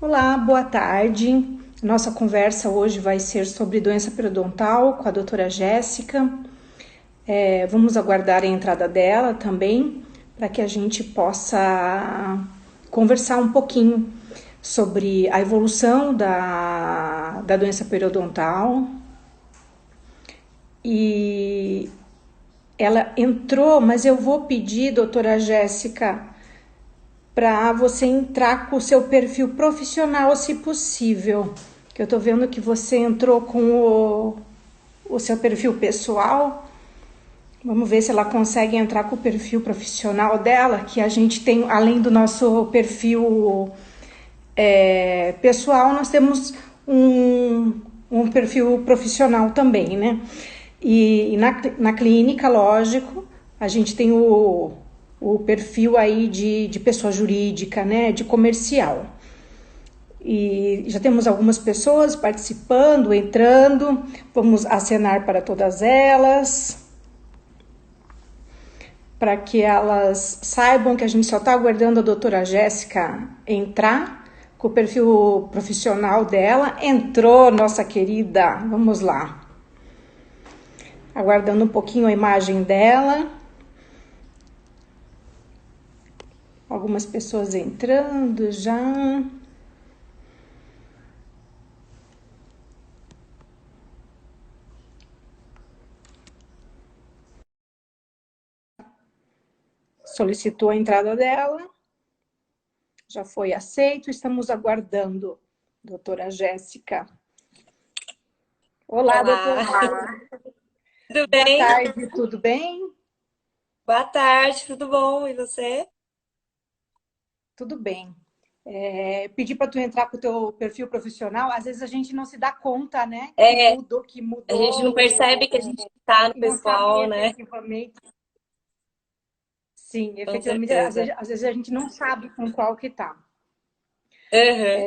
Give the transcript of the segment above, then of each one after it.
Olá, boa tarde. Nossa conversa hoje vai ser sobre doença periodontal com a doutora Jéssica. Vamos aguardar a entrada dela também para que a gente possa conversar um pouquinho sobre a evolução da doença periodontal. E ela entrou, mas eu vou pedir, doutora Jéssica, para você entrar com o seu perfil profissional, se possível. Que eu tô vendo que você entrou com o seu perfil pessoal. Vamos ver se ela consegue entrar com o perfil profissional dela, que a gente tem, além do nosso perfil pessoal, nós temos um perfil profissional também, né? E na clínica, lógico, a gente tem o perfil aí de pessoa jurídica, né? De comercial. E já temos algumas pessoas participando, entrando. Vamos acenar para todas elas, para que elas saibam que a gente só está aguardando a doutora Jéssica entrar com o perfil profissional dela. Entrou, nossa querida, vamos lá. Aguardando um pouquinho a imagem dela. Algumas pessoas entrando já. Solicitou a entrada dela. Já foi aceito, estamos aguardando. Doutora Jéssica. Olá, Olá, doutora. tudo Boa bem? tarde, tudo bem? Boa tarde, tudo bom? E você? Tudo bem. Pedi para tu entrar com o teu perfil profissional, às vezes a gente não se dá conta, né, É, que a gente não percebe mudou que a gente tá no e não sabe pessoal, né? efetivamente. Sim, Com efetivamente, certeza. às vezes a gente não sabe com qual que tá. Aham.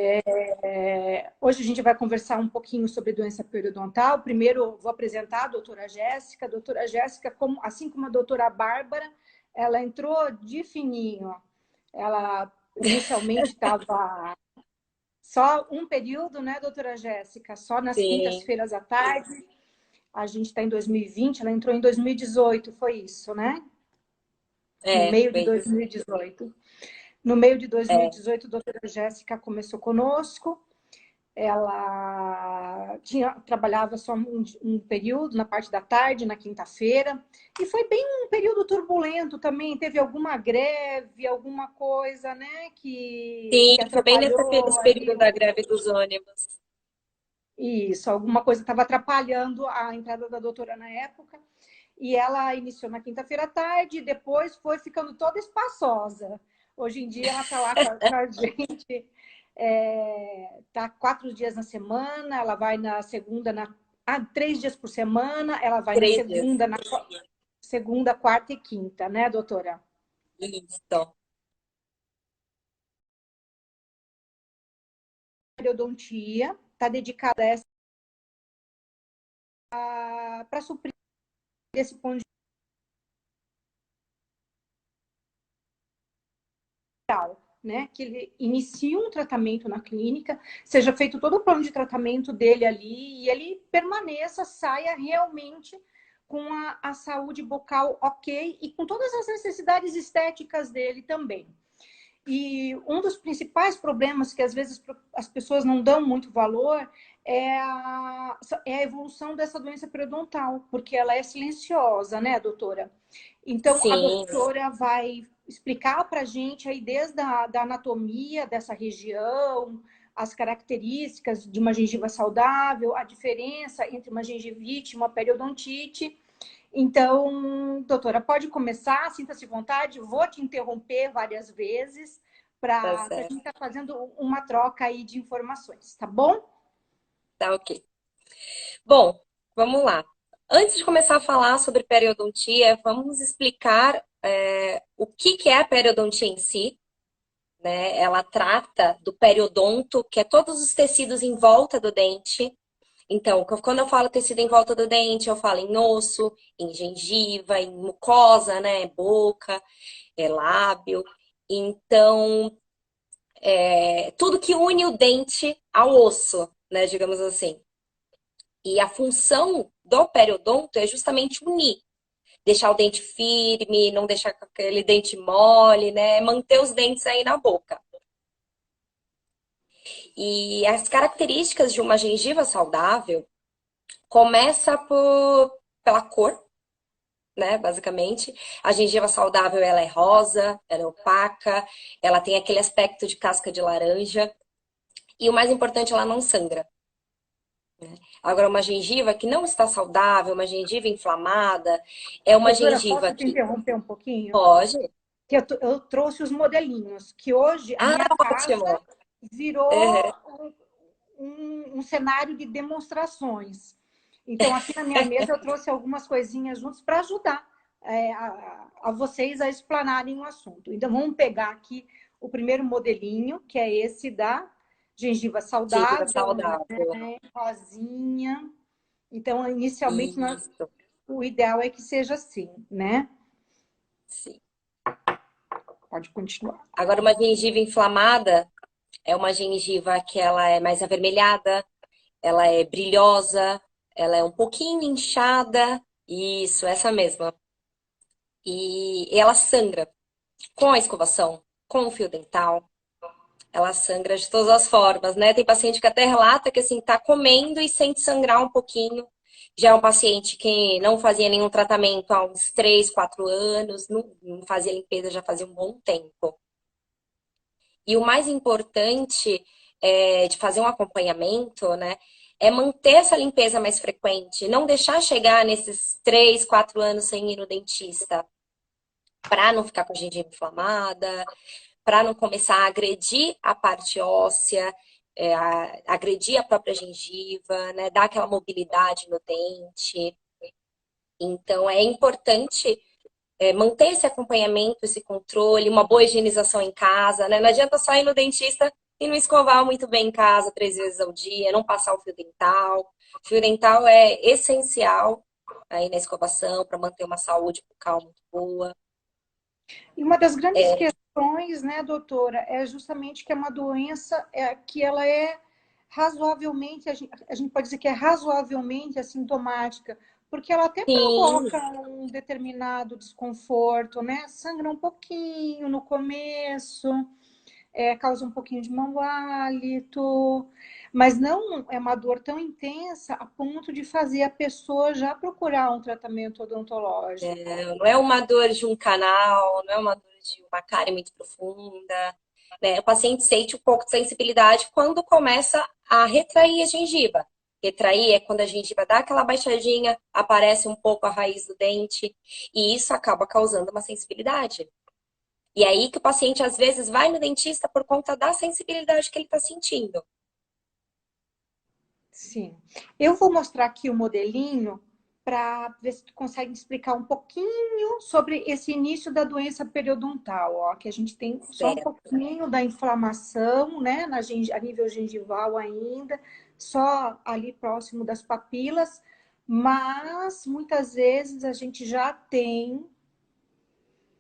Hoje a gente vai conversar um pouquinho sobre doença periodontal. Primeiro, vou apresentar a doutora Jéssica. A doutora Jéssica, assim como a doutora Bárbara, ela entrou de fininho. Ela inicialmente estava só um período, né, doutora Jéssica? Só nas Sim, quintas-feiras à tarde. A gente está em 2020, ela entrou em 2018, foi isso, né? No meio de foi isso. 2018. No meio de É, 2018, a doutora Jéssica começou conosco. Ela trabalhava só um período, na parte da tarde, na quinta-feira, e foi bem um período turbulento também. Teve alguma greve, alguma coisa, né, sim, que foi bem atrapalhou nesse ali. período da greve dos ônibus. Isso, alguma coisa estava atrapalhando a entrada da doutora na época. E ela iniciou na quinta-feira à tarde, e depois foi ficando toda espaçosa. Hoje em dia ela está lá com a gente, tá 4 dias na semana, ela vai na segunda, 3 dias por semana, ela vai na 3 dias. segunda, segunda, quarta e quinta, né, doutora? Isso. Periodontia está dedicada a essa para suprir esse ponto de vista, né? Que ele inicie um tratamento na clínica, seja feito todo o plano de tratamento dele ali e ele permaneça, saia realmente com a saúde bucal ok e com todas as necessidades estéticas dele também. E um dos principais problemas que às vezes as pessoas não dão muito valor é a evolução dessa doença periodontal, porque ela é silenciosa, né, doutora? Então, a Sim, doutora vai explicar para a gente aí desde da anatomia dessa região, as características de uma gengiva saudável, a diferença entre uma gengivite e uma periodontite. Então, doutora, pode começar, sinta-se à vontade, vou te interromper várias vezes tá para a gente certo. estar fazendo uma troca aí de informações, tá bom? Tá ok. Bom, vamos lá. Antes de começar a falar sobre periodontia, vamos explicar o que que é a periodontia em si, né? Ela trata do periodonto, que é todos os tecidos em volta do dente. Então, quando eu falo tecido em volta do dente, eu falo em osso, em gengiva, em mucosa, né? Boca, lábio. Então, tudo que une o dente ao osso, né, digamos assim. E a função do periodonto é justamente unir, deixar o dente firme, não deixar aquele dente mole, né, manter os dentes aí na boca. E as características de uma gengiva saudável começa pela cor, né, basicamente. A gengiva saudável, ela é rosa, ela é opaca, ela tem aquele aspecto de casca de laranja. E o mais importante, ela não sangra. Agora, uma gengiva que não está saudável, uma gengiva inflamada, é uma Doutora, gengiva posso te que interromper um pouquinho? pode. Que eu trouxe os modelinhos, que hoje a Ah, minha casa ótimo. virou um cenário de demonstrações. Então, aqui na minha mesa, eu trouxe algumas coisinhas juntos para ajudar a vocês a explanarem o assunto. Então, vamos pegar aqui o primeiro modelinho, que é esse da gengiva Gengiva saudável, saudável. né? Rosinha. Então, inicialmente, Isso, o ideal é que seja assim, né? sim. Pode continuar. Agora, uma gengiva inflamada é uma gengiva que ela é mais avermelhada, ela é brilhosa, ela é um pouquinho inchada. Isso, essa mesma. E ela sangra com a escovação, com o fio dental. Ela sangra de todas as formas, né? Tem paciente que até relata que assim tá comendo e sente sangrar um pouquinho. Já é um paciente que não fazia nenhum tratamento há uns 3, 4 anos, não fazia limpeza já fazia um bom tempo. E o mais importante de fazer um acompanhamento, né, é manter essa limpeza mais frequente, não deixar chegar nesses 3, 4 anos sem ir no dentista, para não ficar com a gengiva inflamada, para não começar a agredir a parte óssea, agredir a própria gengiva, né, dar aquela mobilidade no dente. Então, é importante manter esse acompanhamento, esse controle, uma boa higienização em casa, né? Não adianta só ir no dentista e não escovar muito bem em casa 3 vezes ao dia, não passar o fio dental. O fio dental é essencial aí na escovação para manter uma saúde bucal muito boa. E uma das grandes questões, né, doutora, é justamente que é uma doença que ela é razoavelmente, a gente pode dizer que é razoavelmente assintomática, porque ela até Sim, provoca um determinado desconforto, né? Sangra um pouquinho no começo, causa um pouquinho de mau hálito, mas não é uma dor tão intensa a ponto de fazer a pessoa já procurar um tratamento odontológico. não é uma dor de um canal, não é uma dor de uma cárie muito profunda, né? O paciente sente um pouco de sensibilidade quando começa a retrair a gengiva. Retrair é quando a gengiva dá aquela baixadinha, aparece um pouco a raiz do dente, e isso acaba causando uma sensibilidade. E é aí que o paciente às vezes vai no dentista por conta da sensibilidade que ele está sentindo. Sim. Eu vou mostrar aqui o modelinho para ver se tu consegue explicar um pouquinho sobre esse início da doença periodontal, ó, que a gente tem só um Certo. pouquinho da inflamação, né, a nível gengival ainda, só ali próximo das papilas, mas muitas vezes a gente já tem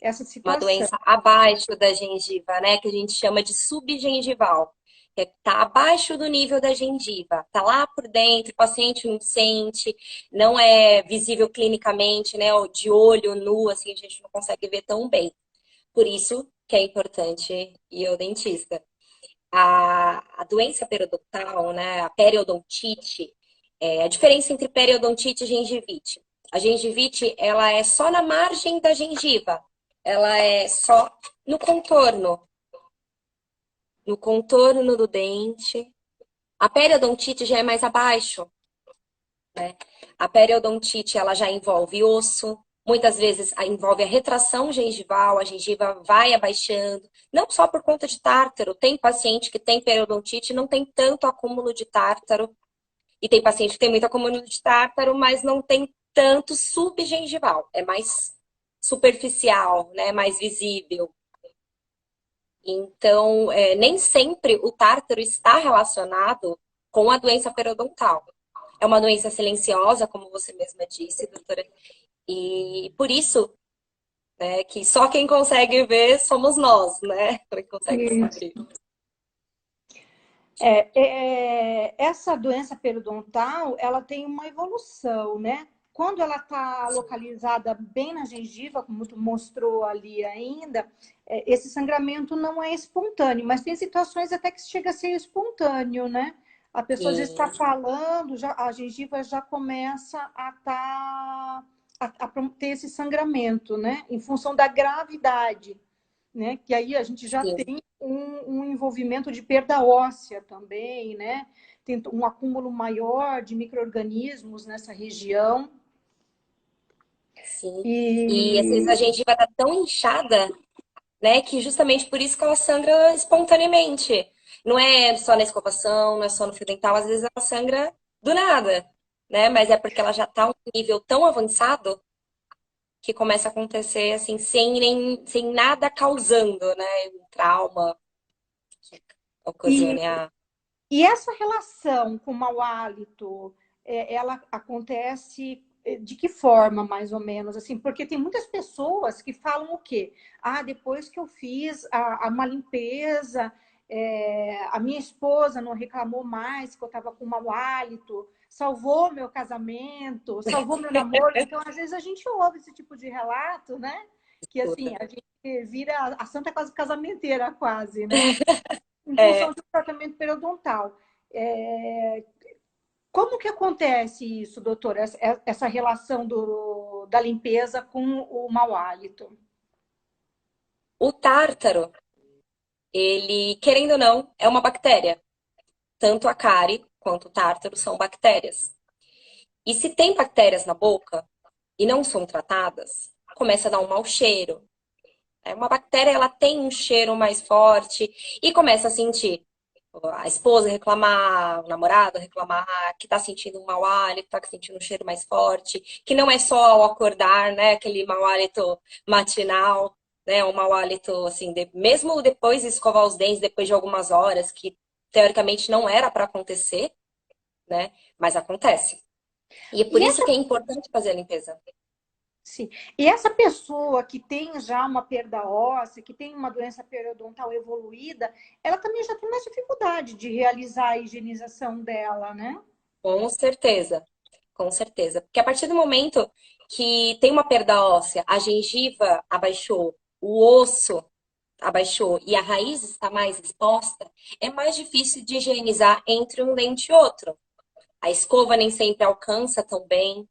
essa Uma situação. doença abaixo da gengiva, né? Que a gente chama de subgengival. Que está abaixo do nível da gengiva. Está lá por dentro, o paciente não sente, não é visível clinicamente, né? De olho nu, assim, a gente não consegue ver tão bem. Por isso que é importante ir ao dentista. A doença periodontal, né? A periodontite, a diferença entre periodontite e gengivite. A gengivite, ela é só na margem da gengiva. Ela é só no contorno do dente. A periodontite já é mais abaixo, né? A periodontite, ela já envolve osso, muitas vezes envolve a retração gengival, a gengiva vai abaixando, não só por conta de tártaro. Tem paciente que tem periodontite e não tem tanto acúmulo de tártaro, e tem paciente que tem muito acúmulo de tártaro, mas não tem tanto subgengival, é mais superficial, né? Mais visível. Então, nem sempre o tártaro está relacionado com a doença periodontal. É uma doença silenciosa, como você mesma disse, doutora. E por isso, né, que só quem consegue ver somos nós, né? Quem consegue Isso. descobrir. Essa doença periodontal, ela tem uma evolução, né? Quando ela está localizada bem na gengiva, como tu mostrou ali ainda, esse sangramento não é espontâneo, mas tem situações até que chega a ser espontâneo, né? A pessoa às vezes está Sim, falando, a gengiva já começa a ter esse sangramento, né? Em função da gravidade, né? Que aí a gente já sim, tem um envolvimento de perda óssea também, né? Tem um acúmulo maior de micro-organismos nessa região. sim. E às vezes a E, gengiva tá tão inchada, né, que justamente por isso que ela sangra espontaneamente. Não é só na escovação, não é só no fio dental, às vezes ela sangra do nada, né? Mas é porque ela já tá a um nível tão avançado que começa a acontecer assim, sem nada causando, né? Um trauma que e, ocasione a. e essa relação com o mau hálito, ela acontece de que forma, mais ou menos? Assim, porque tem muitas pessoas que falam o quê? Ah, depois que eu fiz uma limpeza, a minha esposa não reclamou mais que eu estava com mau hálito, salvou meu casamento, salvou meu namoro. Então, às vezes, a gente ouve esse tipo de relato, né? Que assim, a gente vira a santa casamenteira quase, né? Em função É, do tratamento periodontal. Como que acontece isso, doutora? Essa relação da limpeza com o mau hálito? o tártaro, ele, querendo ou não, é uma bactéria. Tanto a cárie quanto o tártaro são bactérias. E se tem bactérias na boca e não são tratadas, começa a dar um mau cheiro. Uma bactéria, ela tem um cheiro mais forte e começa a sentir a esposa reclamar, o namorado reclamar que tá sentindo um mau hálito, tá sentindo um cheiro mais forte, que não é só ao acordar, né, aquele mau hálito matinal, né, um mau hálito assim, mesmo depois de escovar os dentes, depois de algumas horas, que teoricamente não era para acontecer, né, mas acontece. E é por E isso essa, que é importante fazer a limpeza. sim, e essa pessoa que tem já uma perda óssea, que tem uma doença periodontal evoluída, ela também já tem mais dificuldade de realizar a higienização dela, né? Com certeza, com certeza. Porque a partir do momento que tem uma perda óssea, a gengiva abaixou, o osso abaixou e a raiz está mais exposta, é mais difícil de higienizar entre um dente e outro. A escova nem sempre alcança tão bem,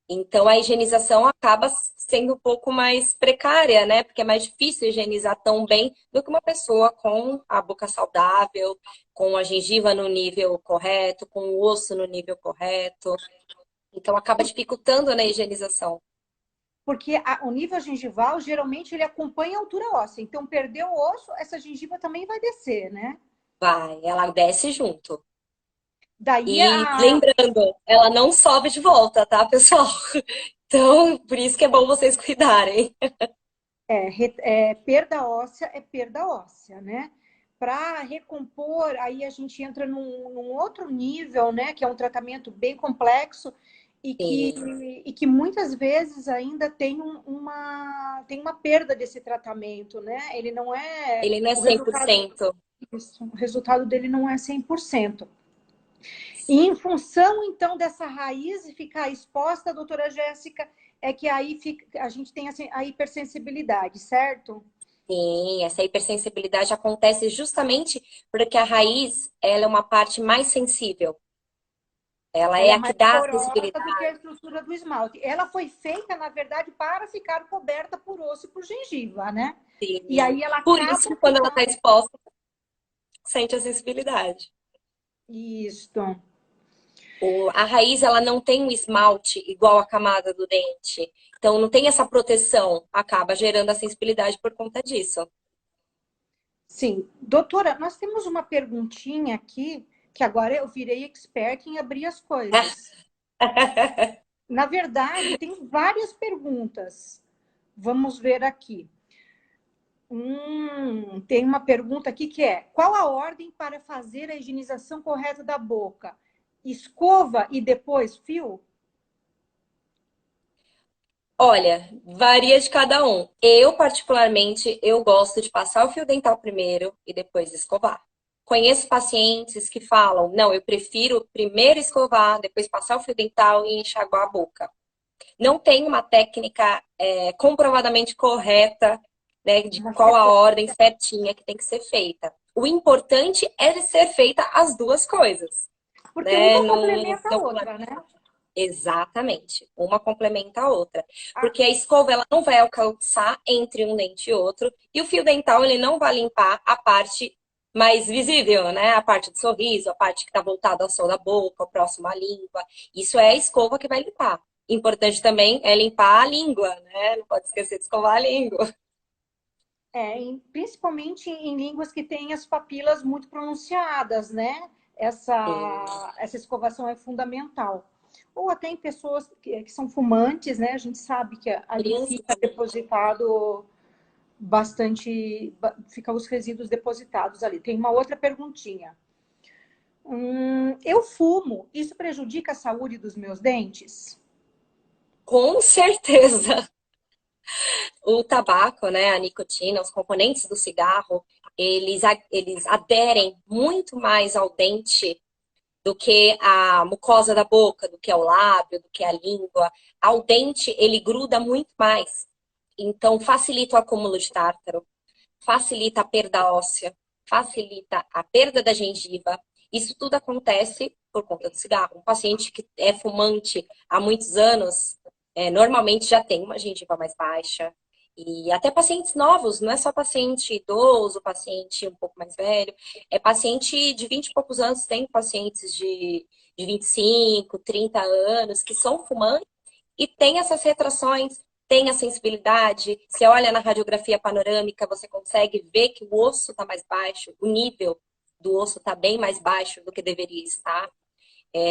então a higienização acaba sendo um pouco mais precária, né? Porque é mais difícil higienizar tão bem do que uma pessoa com a boca saudável, com a gengiva no nível correto, com o osso no nível correto. Então acaba dificultando na higienização. Porque o nível gengival, geralmente, ele acompanha a altura óssea. Então, perdeu o osso, essa gengiva também vai descer, né? Vai, ela desce junto. Daí, E lembrando, ela não sobe de volta, tá, pessoal? Então, por isso que é bom vocês cuidarem. perda óssea é perda óssea, né? Para recompor, aí a gente entra num outro nível, né? Que é um tratamento bem complexo Sim, e que muitas vezes ainda tem tem uma perda desse tratamento, né? Ele não é ele não é o cem por resultado, cento. o resultado dele não é 100%. E em função, então, dessa raiz ficar exposta, doutora Jéssica, é que aí a gente tem assim, a hipersensibilidade, certo? Sim, essa hipersensibilidade acontece justamente porque a raiz, ela é uma parte mais sensível. Ela Ela é é a que mais dá a porosa sensibilidade. do que a estrutura do esmalte. Ela foi feita, na verdade, para ficar coberta por osso e por gengiva, né? E aí ela Por isso acaba que quando ela está ficando. exposta, sente a sensibilidade. Isto. A raiz, ela não tem um esmalte igual a camada do dente. Então, não tem essa proteção. Acaba gerando a sensibilidade por conta disso. Sim. Doutora, nós temos uma perguntinha aqui, que agora eu virei expert em abrir as coisas. Na verdade, tem várias perguntas. Vamos ver aqui. Tem uma pergunta aqui que é: qual a ordem para fazer a higienização correta da boca? Escova e depois fio? Olha, varia de cada um. Eu, particularmente, eu gosto de passar o fio dental primeiro e depois escovar. conheço pacientes que falam, não, eu prefiro primeiro escovar, depois passar o fio dental e enxaguar a boca. Não tem uma técnica comprovadamente correta, né, de qual a ordem certinha que tem que ser feita. O importante é ser feita as duas coisas. Porque Né? uma complementa a outra, né? Exatamente. Uma complementa a outra. Porque a escova ela não vai alcançar entre um dente e outro. E o fio dental ele não vai limpar a parte mais visível, né? A parte do sorriso, a parte que está voltada ao céu da boca, o próximo à língua. Isso é a escova que vai limpar. Importante também é limpar a língua, né? Não pode esquecer de escovar a língua. Principalmente em línguas que têm as papilas muito pronunciadas, né? Essa escovação é fundamental. Ou até em pessoas que são fumantes, né? A gente sabe que ali fica depositado bastante, fica os resíduos depositados ali. Tem uma outra perguntinha. Eu fumo, isso prejudica a saúde dos meus dentes? Com certeza. O tabaco, né, a nicotina, os componentes do cigarro, eles aderem muito mais ao dente do que a mucosa da boca, do que ao lábio, do que a língua. Ao dente, ele gruda muito mais. Então, facilita o acúmulo de tártaro, facilita a perda óssea, facilita a perda da gengiva. Isso tudo acontece por conta do cigarro. Um paciente que é fumante há muitos anos, normalmente já tem uma gengiva mais baixa. E até pacientes novos, não é só paciente idoso, paciente um pouco mais velho, é paciente de 20 e poucos anos, tem pacientes de 25, 30 anos que são fumantes e tem essas retrações, tem a sensibilidade. Você olha na radiografia panorâmica, você consegue ver que o osso está mais baixo, o nível do osso está bem mais baixo do que deveria estar.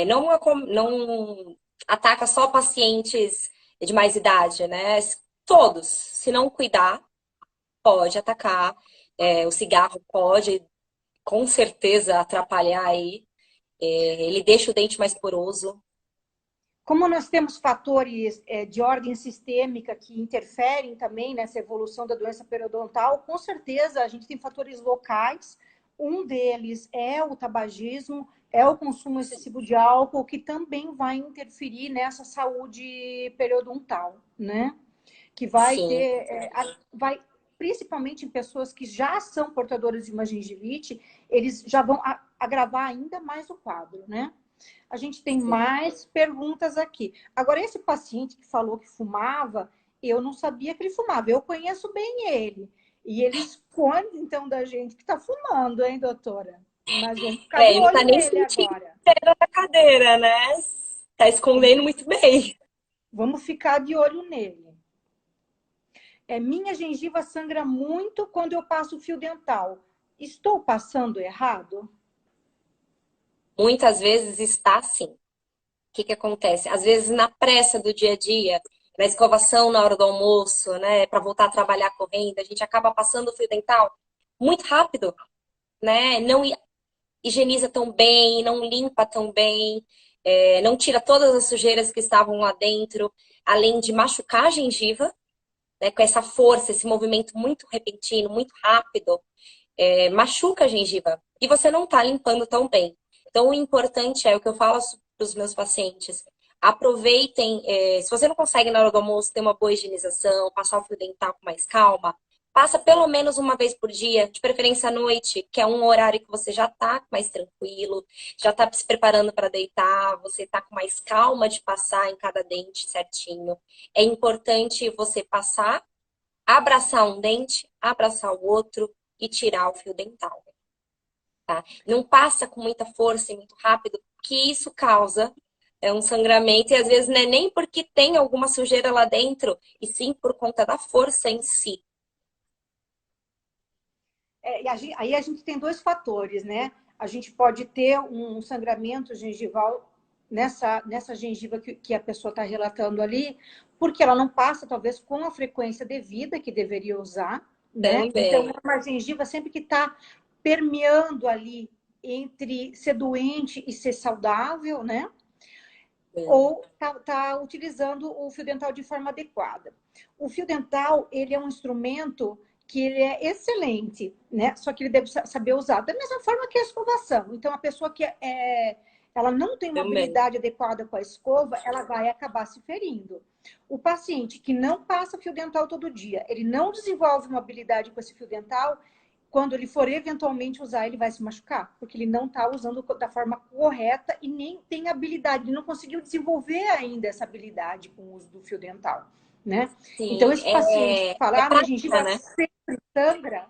Não ataca só pacientes de mais idade, né? Todos, se não cuidar, pode atacar. O cigarro pode, com certeza, atrapalhar aí. Ele deixa o dente mais poroso. Como nós temos fatores de ordem sistêmica que interferem também nessa evolução da doença periodontal, com certeza a gente tem fatores locais. Um deles é o tabagismo, é o consumo excessivo de álcool, que também vai interferir nessa saúde periodontal, né? Que vai Sim. vai principalmente em pessoas que já são portadoras de uma gengivite, eles já vão agravar ainda mais o quadro, né? A gente tem mais perguntas aqui. Agora, esse paciente que falou que fumava, eu não sabia que ele fumava. Eu conheço bem ele. E ele esconde, então, da gente que está fumando, hein, doutora? Mas vamos ficar de Ele não tá olho nem nele sentindo agora. o cheiro da cadeira, né? Tá escondendo muito bem. Vamos ficar de olho nele. Minha gengiva sangra muito quando eu passo o fio dental. Estou passando errado? Muitas vezes está assim. O que acontece? Às vezes, na pressa do dia a dia, na escovação na hora do almoço, né, para voltar a trabalhar correndo, a gente acaba passando o fio dental muito rápido, né? Não higieniza tão bem, não limpa tão bem, não tira todas as sujeiras que estavam lá dentro, além de machucar a gengiva, né, com essa força, esse movimento muito repentino, muito rápido, machuca a gengiva e você não está limpando tão bem. Então, o importante é o que eu falo para os meus pacientes. Aproveitem, se você não consegue na hora do almoço ter uma boa higienização, passar o fio dental com mais calma, passa pelo menos uma vez por dia, de preferência à noite, que é um horário que você já está mais tranquilo, já está se preparando para deitar, você está com mais calma de passar em cada dente certinho. É importante você passar, abraçar um dente, abraçar o outro e tirar o fio dental. Tá? Não passa com muita força e muito rápido, que isso causa um sangramento, e às vezes não é nem porque tem alguma sujeira lá dentro, e sim por conta da força em si. Aí a gente tem dois fatores, né? A gente pode ter um sangramento gengival nessa gengiva que a pessoa está relatando ali, porque ela não passa, talvez, com a frequência devida que deveria usar, né? Também. Então, é uma gengiva sempre que está permeando ali entre ser doente e ser saudável, né? Ou tá utilizando o fio dental de forma adequada. O fio dental, ele é um instrumento que ele é excelente, né? Só que ele deve saber usar. Da mesma forma que a escovação. Então, a pessoa que ela não tem uma Também. habilidade adequada com a escova, ela vai acabar se ferindo. O paciente que não passa fio dental todo dia, ele não desenvolve uma habilidade com esse fio dental, quando ele for eventualmente usar, ele vai se machucar, porque ele não está usando da forma correta e nem tem habilidade, ele não conseguiu desenvolver ainda essa habilidade com o uso do fio dental, né? Então, Sim, esse paciente que fala, minha prática, gengiva né? sempre sangra.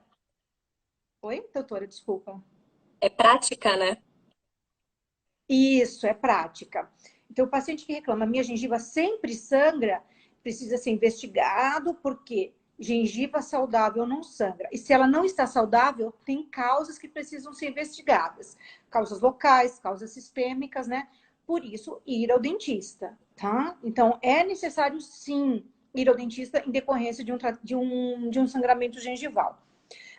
Oi, doutora, desculpa. É prática, né? Isso, é prática. Então, o paciente que reclama, minha gengiva sempre sangra, precisa ser investigado, porque gengiva saudável não sangra. E se ela não está saudável, tem causas que precisam ser investigadas. Causas locais, causas sistêmicas, né? Por isso, ir ao dentista, tá? Então, é necessário, sim, ir ao dentista em decorrência de um sangramento gengival.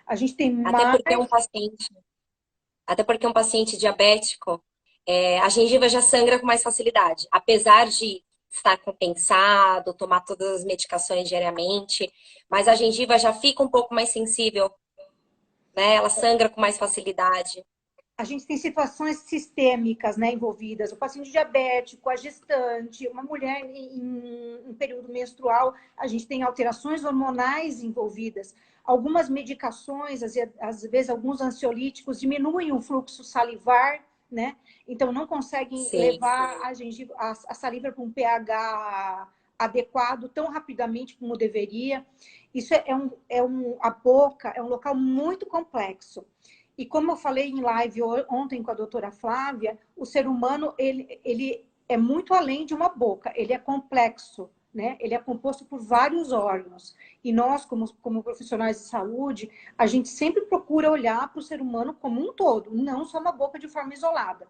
A gente tem Até mais. porque um paciente, até porque um paciente diabético, a gengiva já sangra com mais facilidade. Apesar de estar compensado, tomar todas as medicações diariamente, mas a gengiva já fica um pouco mais sensível, né? Ela sangra com mais facilidade. A gente tem situações sistêmicas, né, envolvidas. O paciente diabético, a gestante, uma mulher em período menstrual, a gente tem alterações hormonais envolvidas. Algumas medicações, às vezes alguns ansiolíticos diminuem o fluxo salivar, né? Então não conseguem Sim, levar a gengiva, a saliva para um pH adequado tão rapidamente como deveria. Isso a boca é um local muito complexo. E como eu falei em live ontem com a doutora Flávia, o ser humano, ele é muito além de uma boca, ele é complexo, né? Ele é composto por vários órgãos. E nós, como profissionais de saúde, a gente sempre procura olhar para o ser humano como um todo, não só uma boca de forma isolada.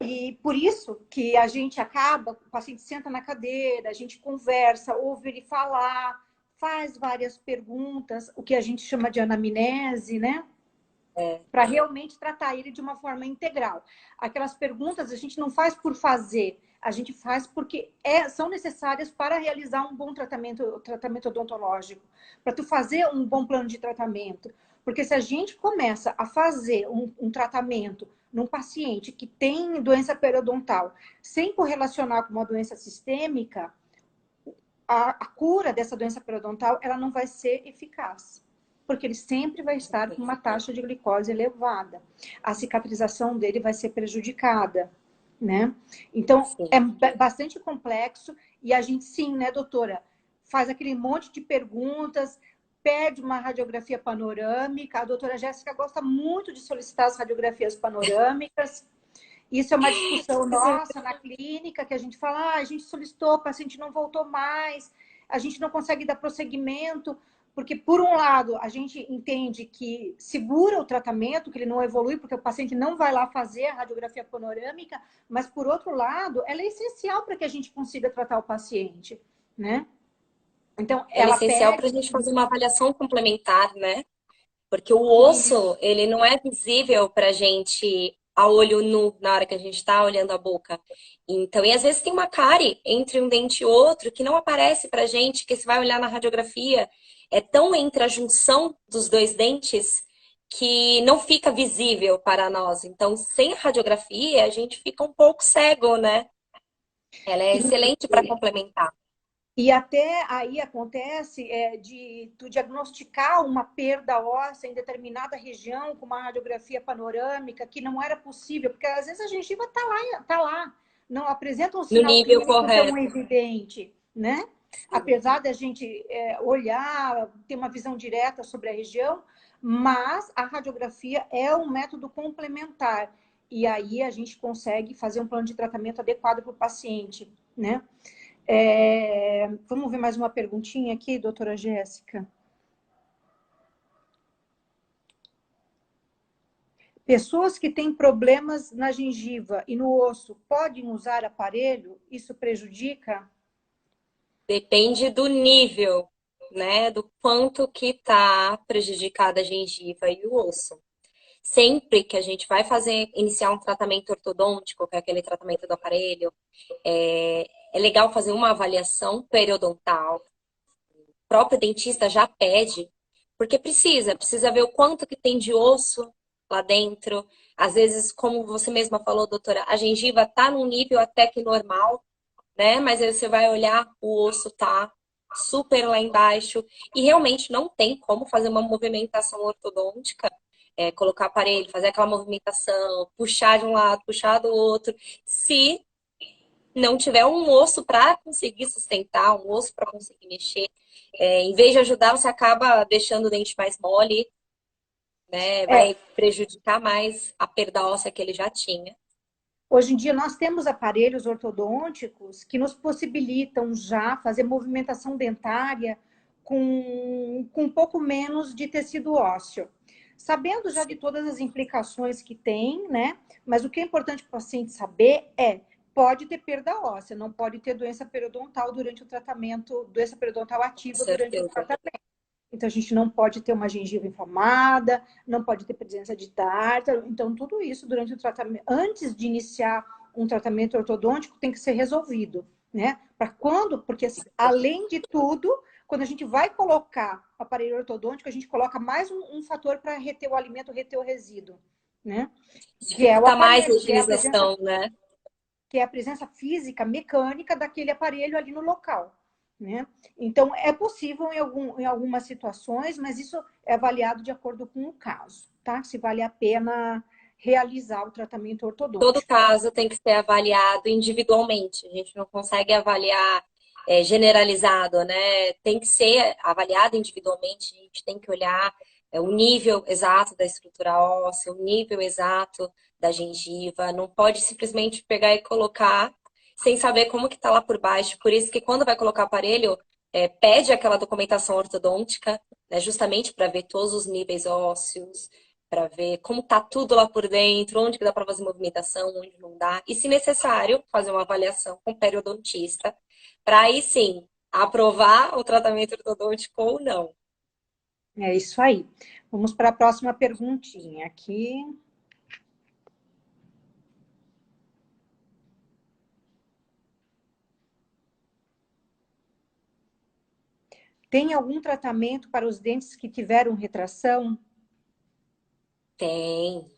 E por isso que a gente acaba, o paciente senta na cadeira, a gente conversa, ouve ele falar, faz várias perguntas, o que a gente chama de anamnese, né? Para realmente tratar ele de uma forma integral. Aquelas perguntas a gente não faz por fazer, a gente faz porque são necessárias para realizar um bom tratamento odontológico, para tu fazer um bom plano de tratamento. Porque se a gente começa a fazer um tratamento num paciente que tem doença periodontal sem correlacionar com uma doença sistêmica, a cura dessa doença periodontal ela não vai ser eficaz, porque ele sempre vai estar com uma taxa de glicose elevada. A cicatrização dele vai ser prejudicada, né? Então, sim. é bastante complexo e a gente, sim, né, doutora, faz aquele monte de perguntas, pede uma radiografia panorâmica. A doutora Jéssica gosta muito de solicitar as radiografias panorâmicas. Isso é uma discussão nossa na clínica, que a gente fala, a gente solicitou, o paciente não voltou mais, a gente não consegue dar prosseguimento, porque, por um lado, a gente entende que segura o tratamento, que ele não evolui, porque o paciente não vai lá fazer a radiografia panorâmica, mas, por outro lado, ela é essencial para que a gente consiga tratar o paciente, né? Então, Ela é ela essencial para a pede... gente fazer uma avaliação complementar, né? Porque o osso, ele não é visível para a gente a olho nu na hora que a gente está olhando a boca. Então, e às vezes tem uma cárie entre um dente e outro que não aparece para a gente, que você vai olhar na radiografia, é tão entre a junção dos dois dentes que não fica visível para nós. Então, sem a radiografia, a gente fica um pouco cego, né? Ela é excelente para complementar. E até aí acontece de tu diagnosticar uma perda óssea em determinada região com uma radiografia panorâmica que não era possível, porque às vezes a gengiva está lá, não apresenta um No sinal nível clínico tão correto. evidente, né? Apesar da gente olhar, ter uma visão direta sobre a região, mas a radiografia é um método complementar. E aí a gente consegue fazer um plano de tratamento adequado para o paciente, né? Vamos ver mais uma perguntinha aqui, doutora Jéssica. Pessoas que têm problemas na gengiva e no osso podem usar aparelho? Isso prejudica? Depende do nível, né? Do quanto que está prejudicada a gengiva e o osso. Sempre que a gente vai iniciar um tratamento ortodôntico, que é aquele tratamento do aparelho, é legal fazer uma avaliação periodontal. O próprio dentista já pede Porque precisa ver o quanto que tem de osso lá dentro. Às vezes, como você mesma falou, doutora, a gengiva tá num nível até que normal, né? Mas aí você vai olhar, o osso tá super lá embaixo e realmente não tem como fazer uma movimentação ortodôntica, colocar aparelho, fazer aquela movimentação, puxar de um lado, puxar do outro, se não tiver um osso para conseguir sustentar, um osso para conseguir mexer. Em vez de ajudar, você acaba deixando o dente mais mole, né? É, Vai prejudicar mais a perda óssea que ele já tinha. hoje em dia nós temos aparelhos ortodônticos que nos possibilitam já fazer movimentação dentária com um pouco menos de tecido ósseo. Sabendo já de todas as implicações que tem, né? Mas o que é importante para o paciente saber é, pode ter perda óssea, não pode ter doença periodontal durante o tratamento, doença periodontal Com ativa durante o certeza. tratamento. Então, a gente não pode ter uma gengiva inflamada, não pode ter presença de tártaro. Então, tudo isso durante o tratamento, antes de iniciar um tratamento ortodôntico, tem que ser resolvido, né? Para quando? Porque, assim, além de tudo, quando a gente vai colocar aparelho ortodôntico, a gente coloca mais um fator para reter o alimento, reter o resíduo, né? Que é o Dificulta mais a aparelho, higienização, né? que é a presença física, mecânica daquele aparelho ali no local. Né? Então, é possível em algumas situações, mas isso é avaliado de acordo com o caso, tá? Se vale a pena realizar o tratamento Todo ortodôntico. caso tem que ser avaliado individualmente. A gente não consegue avaliar generalizado, né? Tem que ser avaliado individualmente. A gente tem que olhar o nível exato da estrutura óssea, o nível exato da gengiva. Não pode simplesmente pegar e colocar sem saber como que está lá por baixo. Por isso que quando vai colocar aparelho, pede aquela documentação ortodôntica, né? Justamente para ver todos os níveis ósseos, para ver como tá tudo lá por dentro, onde que dá para fazer movimentação, onde não dá. E, se necessário, fazer uma avaliação com o periodontista, para aí sim aprovar o tratamento ortodôntico ou não. É isso aí. Vamos para a próxima perguntinha aqui. Tem algum tratamento para os dentes que tiveram retração? Tem.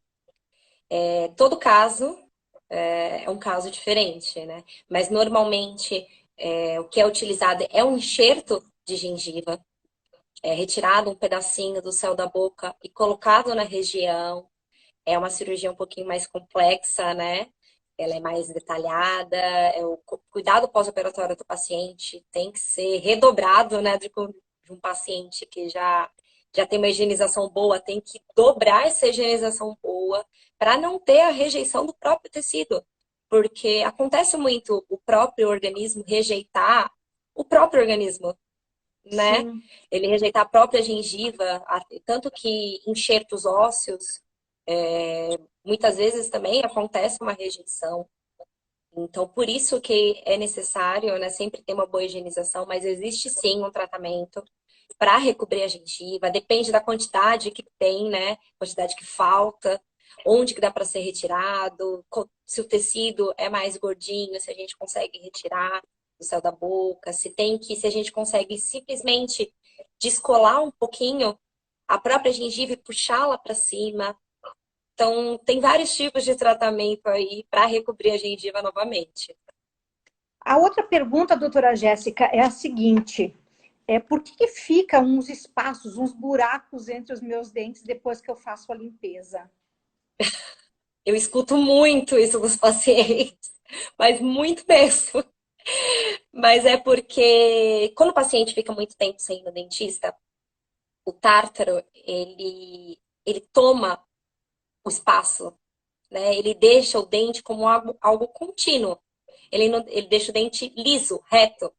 Todo caso é um caso diferente, né? Mas normalmente o que é utilizado é um enxerto de gengiva, retirado um pedacinho do céu da boca e colocado na região. É uma cirurgia um pouquinho mais complexa, né? Ela é mais detalhada, o cuidado pós-operatório do paciente tem que ser redobrado, né? De um paciente que já tem uma higienização boa, tem que dobrar essa higienização boa para não ter a rejeição do próprio tecido. Porque acontece muito o próprio organismo rejeitar o próprio organismo, né? Sim. Ele rejeitar a própria gengiva, tanto que enxertos ósseos, muitas vezes também acontece uma rejeição. Então, por isso que é necessário, né, sempre ter uma boa higienização, mas existe sim um tratamento para recobrir a gengiva, depende da quantidade que tem, né, quantidade que falta, onde que dá para ser retirado, se o tecido é mais gordinho, se a gente consegue retirar do céu da boca, se a gente consegue simplesmente descolar um pouquinho a própria gengiva e puxá-la para cima. Então, tem vários tipos de tratamento aí para recobrir a gengiva novamente. A outra pergunta, doutora Jéssica, é a seguinte: por que fica uns espaços, uns buracos entre os meus dentes depois que eu faço a limpeza? Eu escuto muito isso dos pacientes, mas muito mesmo. Mas é porque quando o paciente fica muito tempo sem ir no dentista, o tártaro, ele toma o espaço, né? Ele deixa o dente como algo contínuo. Ele deixa o dente liso, reto.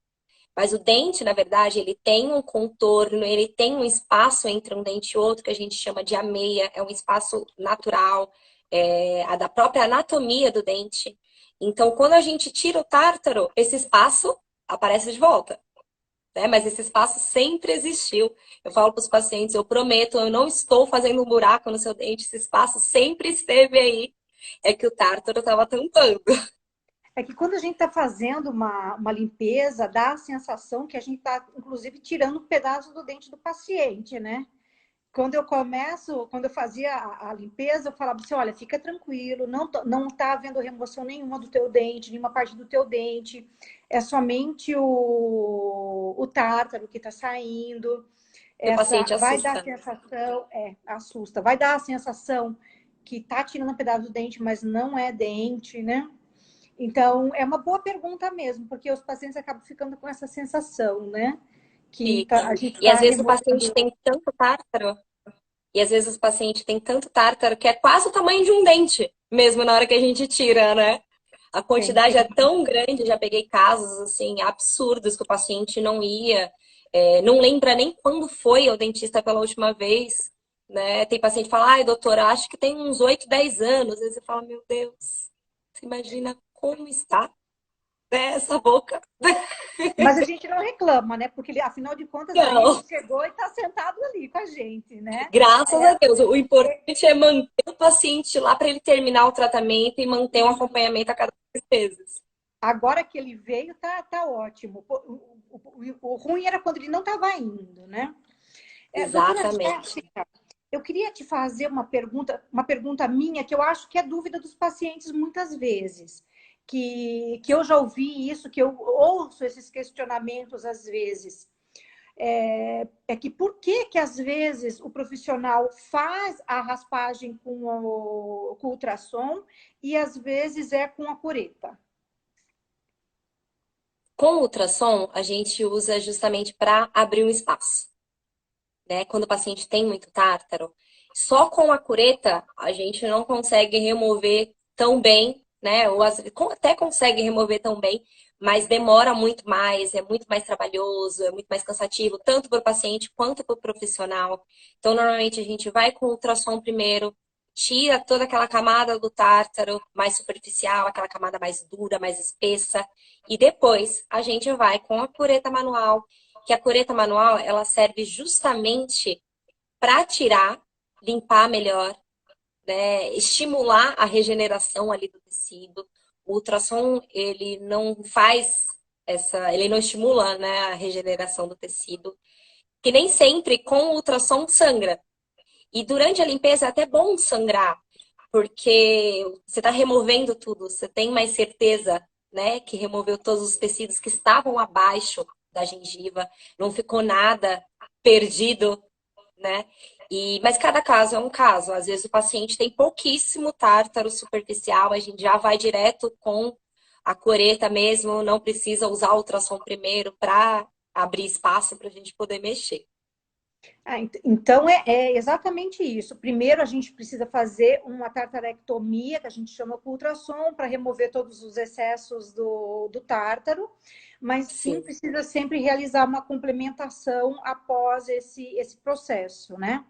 Mas o dente, na verdade, ele tem um contorno, ele tem um espaço entre um dente e outro que a gente chama de ameia, é um espaço natural, a da própria anatomia do dente. Então, quando a gente tira o tártaro, esse espaço aparece de volta, né? Mas esse espaço sempre existiu. Eu falo para os pacientes, eu prometo, eu não estou fazendo um buraco no seu dente, esse espaço sempre esteve aí. É que o tártaro estava tampando. É que quando a gente está fazendo uma limpeza, dá a sensação que a gente está, inclusive, tirando um pedaço do dente do paciente, né? quando eu fazia a limpeza, eu falava assim, olha, fica tranquilo, não tá havendo remoção nenhuma do teu dente, nenhuma parte do teu dente, é somente o tártaro que está saindo. E o paciente Vai dar a assusta. sensação, assusta, vai dar a sensação que tá tirando um pedaço do dente, mas não é dente, né? Então, é uma boa pergunta mesmo, porque os pacientes acabam ficando com essa sensação, né? Fica. A gente E está às vezes o paciente removendo. tem tanto tártaro, e às vezes o paciente tem tanto tártaro que é quase o tamanho de um dente, mesmo na hora que a gente tira, né? A quantidade é Tem. tão grande, já peguei casos assim absurdos que o paciente não ia, não lembra nem quando foi ao dentista pela última vez, né? Tem paciente que fala, ai, doutora, acho que tem uns 8, 10 anos. Aí você fala, meu Deus, você imagina como está, né, essa boca? Mas a gente não reclama, né? Porque, afinal de contas, ali ele Não. chegou e está sentado ali com a gente, né? Graças a Deus. O importante é manter o paciente lá para ele terminar o tratamento e manter um acompanhamento a cada 6 meses. Agora que ele veio, tá ótimo. O ruim era quando ele não estava indo, né? Doutora Exatamente. Jéssica, eu queria te fazer uma pergunta minha, que eu acho que é dúvida dos pacientes muitas vezes. Que eu já ouvi isso, que eu ouço esses questionamentos às vezes. Que por que às vezes o profissional faz a raspagem com o ultrassom e às vezes é com a cureta? Com o ultrassom, a gente usa justamente para abrir um espaço, né? Quando o paciente tem muito tártaro, só com a cureta a gente não consegue remover tão bem, né? Ou até consegue remover tão bem, mas demora muito mais, é muito mais trabalhoso, é muito mais cansativo, tanto para o paciente quanto para o profissional. Então, normalmente a gente vai com o ultrassom primeiro, tira toda aquela camada do tártaro mais superficial, aquela camada mais dura, mais espessa, e depois a gente vai com a cureta manual, que a cureta manual ela serve justamente para tirar, limpar melhor, né, estimular a regeneração ali do tecido. O ultrassom, ele não faz ele não estimula, né, a regeneração do tecido, que nem sempre com o ultrassom sangra. E durante a limpeza é até bom sangrar, porque você está removendo tudo, você tem mais certeza, né, que removeu todos os tecidos que estavam abaixo da gengiva, não ficou nada perdido, né? Mas cada caso é um caso. Às vezes o paciente tem pouquíssimo tártaro superficial, a gente já vai direto com a cureta mesmo, não precisa usar o ultrassom primeiro para abrir espaço para a gente poder mexer. Então, é exatamente isso. Primeiro, a gente precisa fazer uma tartarectomia, que a gente chama com ultrassom, para remover todos os excessos do tártaro, mas sim, Sim, precisa sempre realizar uma complementação após esse processo, né?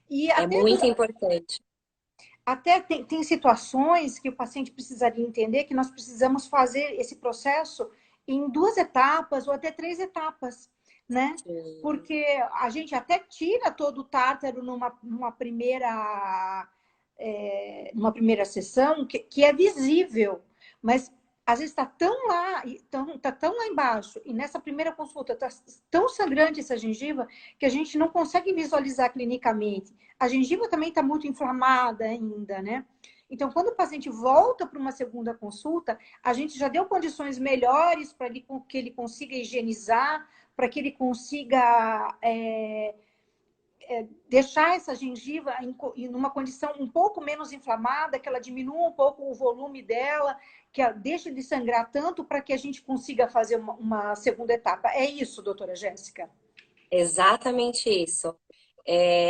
E é muito importante. até tem situações que o paciente precisaria entender que nós precisamos fazer esse processo em 2 etapas ou até 3 etapas, né? Sim. Porque a gente até tira todo o tártaro numa primeira sessão que é visível, mas às vezes está tão lá embaixo, e nessa primeira consulta está tão sangrante essa gengiva que a gente não consegue visualizar clinicamente. A gengiva também está muito inflamada ainda, né? Então, quando o paciente volta para uma segunda consulta, a gente já deu condições melhores para que ele consiga higienizar, para que ele consiga deixar essa gengiva em uma condição um pouco menos inflamada, que ela diminua um pouco o volume dela, que ela deixe de sangrar tanto para que a gente consiga fazer uma segunda etapa. É isso, doutora Jéssica? Exatamente isso.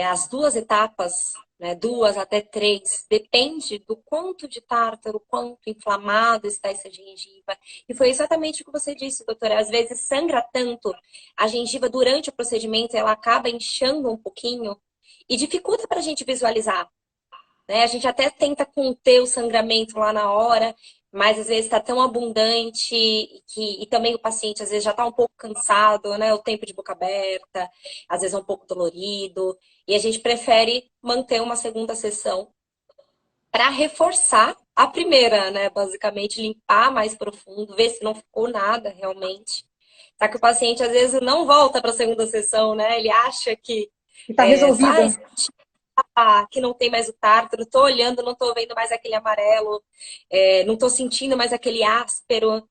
As 2 etapas, né, 2 até 3, depende do quanto de tártaro, quanto inflamado está essa gengiva. E foi exatamente o que você disse, doutora. Às vezes sangra tanto, a gengiva durante o procedimento ela acaba inchando um pouquinho e dificulta para a gente visualizar, né? A gente até tenta conter o sangramento lá na hora, mas às vezes está tão abundante e também o paciente às vezes já está um pouco cansado, né? O tempo de boca aberta, às vezes é um pouco dolorido, e a gente prefere manter uma segunda sessão para reforçar a primeira, né? Basicamente limpar mais profundo, ver se não ficou nada realmente. Tá que o paciente às vezes não volta para a segunda sessão, né? Ele acha que E tá resolvida. Que não tem mais o tártaro, tô olhando, não tô vendo mais aquele amarelo, não tô sentindo mais aquele áspero.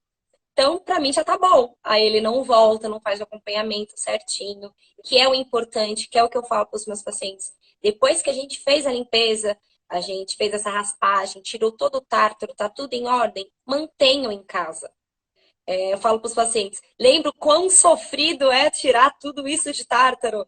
Então, para mim já tá bom. Aí ele não volta, não faz o acompanhamento certinho, que é o importante, que é o que eu falo para os meus pacientes. Depois que a gente fez a limpeza, a gente fez essa raspagem, tirou todo o tártaro, tá tudo em ordem, mantenham em casa. Eu falo para os pacientes, lembro quão sofrido é tirar tudo isso de tártaro,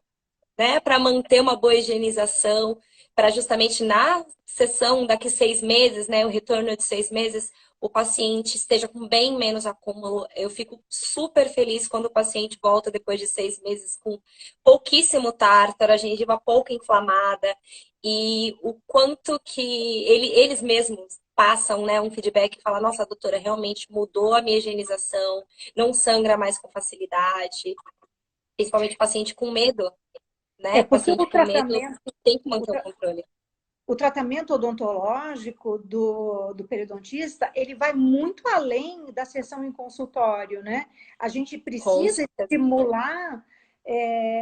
né? Para manter uma boa higienização, para justamente na sessão daqui 6 meses, né? O retorno de 6 meses, o paciente esteja com bem menos acúmulo. Eu fico super feliz quando o paciente volta depois de 6 meses com pouquíssimo tártaro, a gengiva pouco inflamada, e o quanto que eles mesmos passam, né, um feedback e falam, nossa, doutora, realmente mudou a minha higienização, não sangra mais com facilidade, principalmente paciente com medo, né? Porque Paciente com medo tem que manter o controle. O tratamento odontológico do periodontista, ele vai muito além da sessão em consultório, né? A gente precisa estimular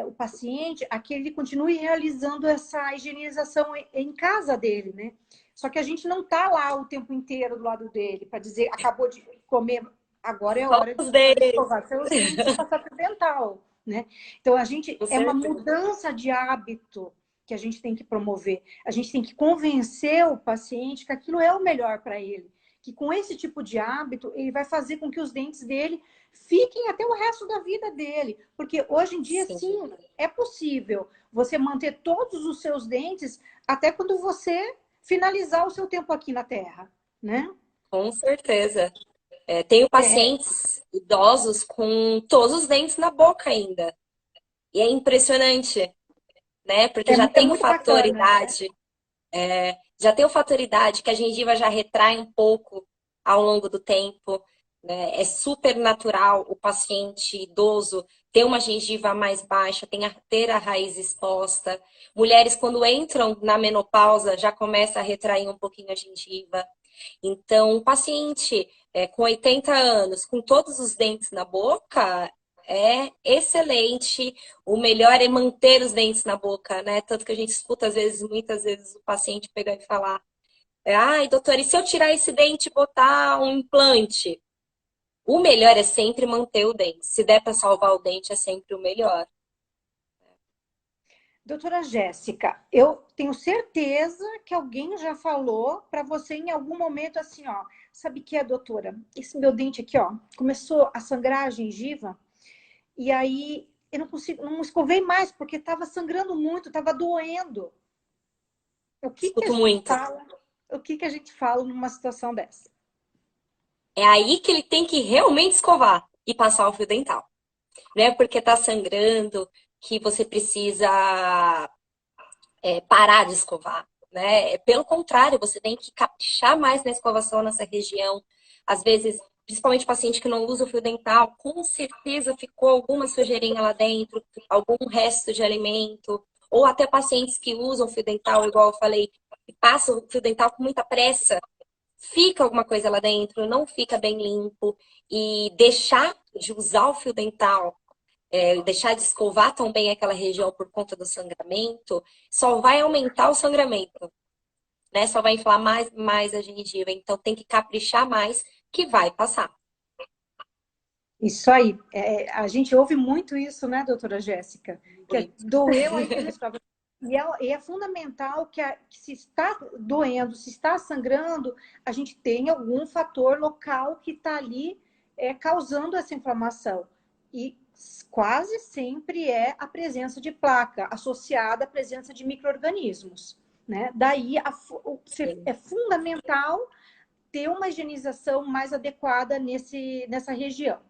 o paciente a que ele continue realizando essa higienização em casa dele, né? Só que a gente não está lá o tempo inteiro do lado dele para dizer, acabou de comer, agora é hora de escovar seus dentes e passar para o dental, né? Então, é uma mudança de hábito que a gente tem que promover. A gente tem que convencer o paciente que aquilo é o melhor para ele. Que com esse tipo de hábito, ele vai fazer com que os dentes dele fiquem até o resto da vida dele. Porque hoje em dia, sim, é possível você manter todos os seus dentes até quando você finalizar o seu tempo aqui na Terra, né? Com certeza. Tenho pacientes idosos com todos os dentes na boca ainda. E é impressionante, né? Porque já tem o fator bacana, idade. Né? Já tem o fator idade, que a gengiva já retrai um pouco ao longo do tempo. Né? É super natural o paciente idoso ter uma gengiva mais baixa, ter a raiz exposta. Mulheres, quando entram na menopausa, já começa a retrair um pouquinho a gengiva. Então, um paciente com 80 anos, com todos os dentes na boca, é excelente. O melhor é manter os dentes na boca, né? Tanto que a gente escuta, muitas vezes, o paciente pegar e falar: ai, doutora, e se eu tirar esse dente e botar um implante? O melhor é sempre manter o dente. Se der para salvar o dente, é sempre o melhor. Doutora Jéssica, eu tenho certeza que alguém já falou para você em algum momento assim, ó, sabe o que é, doutora? Esse meu dente aqui, ó, começou a sangrar a gengiva e aí eu não escovei mais porque estava sangrando muito, estava doendo. O que a gente fala numa situação dessa? É aí que ele tem que realmente escovar e passar o fio dental. Não é porque tá sangrando que você precisa parar de escovar, né? Pelo contrário, você tem que caprichar mais na escovação nessa região. Às vezes, principalmente paciente que não usa o fio dental, com certeza ficou alguma sujeirinha lá dentro, algum resto de alimento, ou até pacientes que usam fio dental, igual eu falei, e passam o fio dental com muita pressa, fica alguma coisa lá dentro, não fica bem limpo, e deixar de usar o fio dental, deixar de escovar tão bem aquela região por conta do sangramento, só vai aumentar o sangramento, né? Só vai inflamar mais a gengiva. Então tem que caprichar mais, que vai passar. Isso aí. A gente ouve muito isso, né, doutora Jéssica? Que doeu aí que não escova. E é fundamental que se está doendo, se está sangrando, a gente tem algum fator local que está ali causando essa inflamação. E quase sempre é a presença de placa associada à presença de micro-organismos, né? Daí é fundamental ter uma higienização mais adequada nessa região.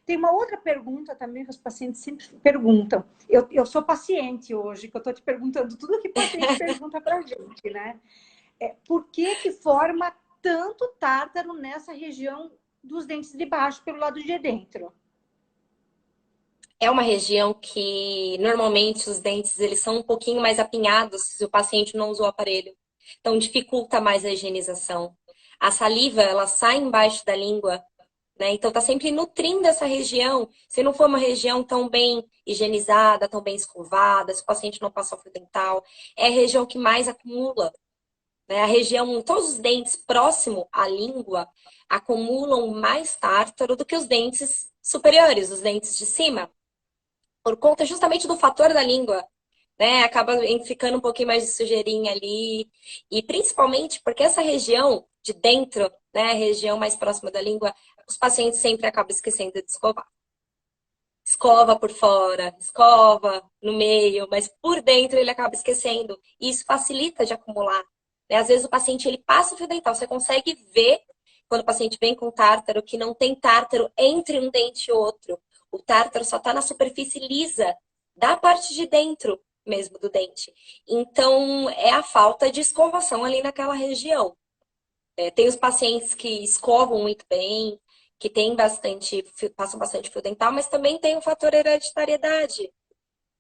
Tem uma outra pergunta também que os pacientes sempre perguntam. Eu sou paciente hoje, que eu estou te perguntando tudo que o paciente pergunta para a gente, né? Por que forma tanto tártaro nessa região dos dentes de baixo, pelo lado de dentro? É uma região que normalmente os dentes eles são um pouquinho mais apinhados se o paciente não usou o aparelho. Então dificulta mais a higienização. A saliva, ela sai embaixo da língua, né? Então tá sempre nutrindo essa região. Se não for uma região tão bem higienizada, tão bem escovada, se o paciente não passou fio dental, é a região que mais acumula, né? A região, todos os dentes próximo à língua acumulam mais tártaro do que os dentes superiores, os dentes de cima, por conta justamente do fator da língua, né? Acaba ficando um pouquinho mais de sujeirinha ali. E principalmente porque essa região de dentro, né, a região mais próxima da língua, os pacientes sempre acabam esquecendo de escovar. Escova por fora, escova no meio, mas por dentro ele acaba esquecendo. E isso facilita de acumular, né? Às vezes o paciente ele passa o fio dental, você consegue ver quando o paciente vem com tártaro que não tem tártaro entre um dente e outro. O tártaro só está na superfície lisa da parte de dentro mesmo do dente. Então é a falta de escovação ali naquela região. Tem os pacientes que escovam muito bem, que tem bastante, passam bastante fio dental, mas também tem o fator hereditariedade,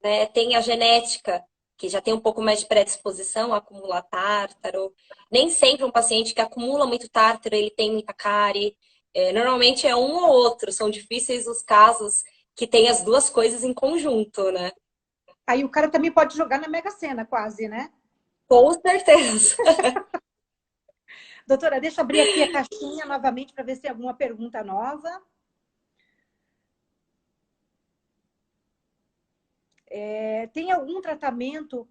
né? Tem a genética, que já tem um pouco mais de predisposição a acumular tártaro. Nem sempre um paciente que acumula muito tártaro, ele tem muita cárie. Normalmente é um ou outro, são difíceis os casos que tem as duas coisas em conjunto, né? Aí o cara também pode jogar na Mega Sena, quase, né? Com certeza. Doutora, deixa eu abrir aqui a caixinha novamente para ver se tem alguma pergunta nova. Tem algum tratamento?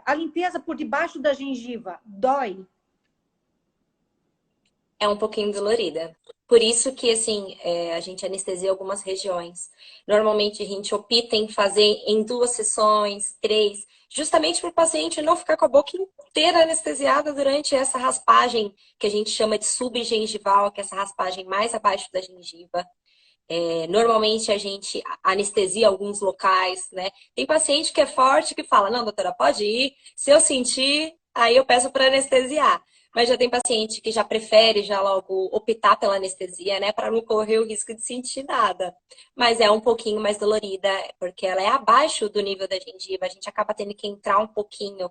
A limpeza por debaixo da gengiva dói? É um pouquinho dolorida. Por isso que, assim, a gente anestesia algumas regiões. Normalmente a gente opta em fazer em 2 sessões, 3, justamente para o paciente não ficar com a boca inteira anestesiada durante essa raspagem que a gente chama de subgengival, que é essa raspagem mais abaixo da gengiva. Normalmente a gente anestesia alguns locais, né? Tem paciente que é forte que fala, não, doutora, pode ir. Se eu sentir, aí eu peço para anestesiar. Mas já tem paciente que já prefere já logo optar pela anestesia, né? Para não correr o risco de sentir nada. Mas é um pouquinho mais dolorida, porque ela é abaixo do nível da gengiva. A gente acaba tendo que entrar um pouquinho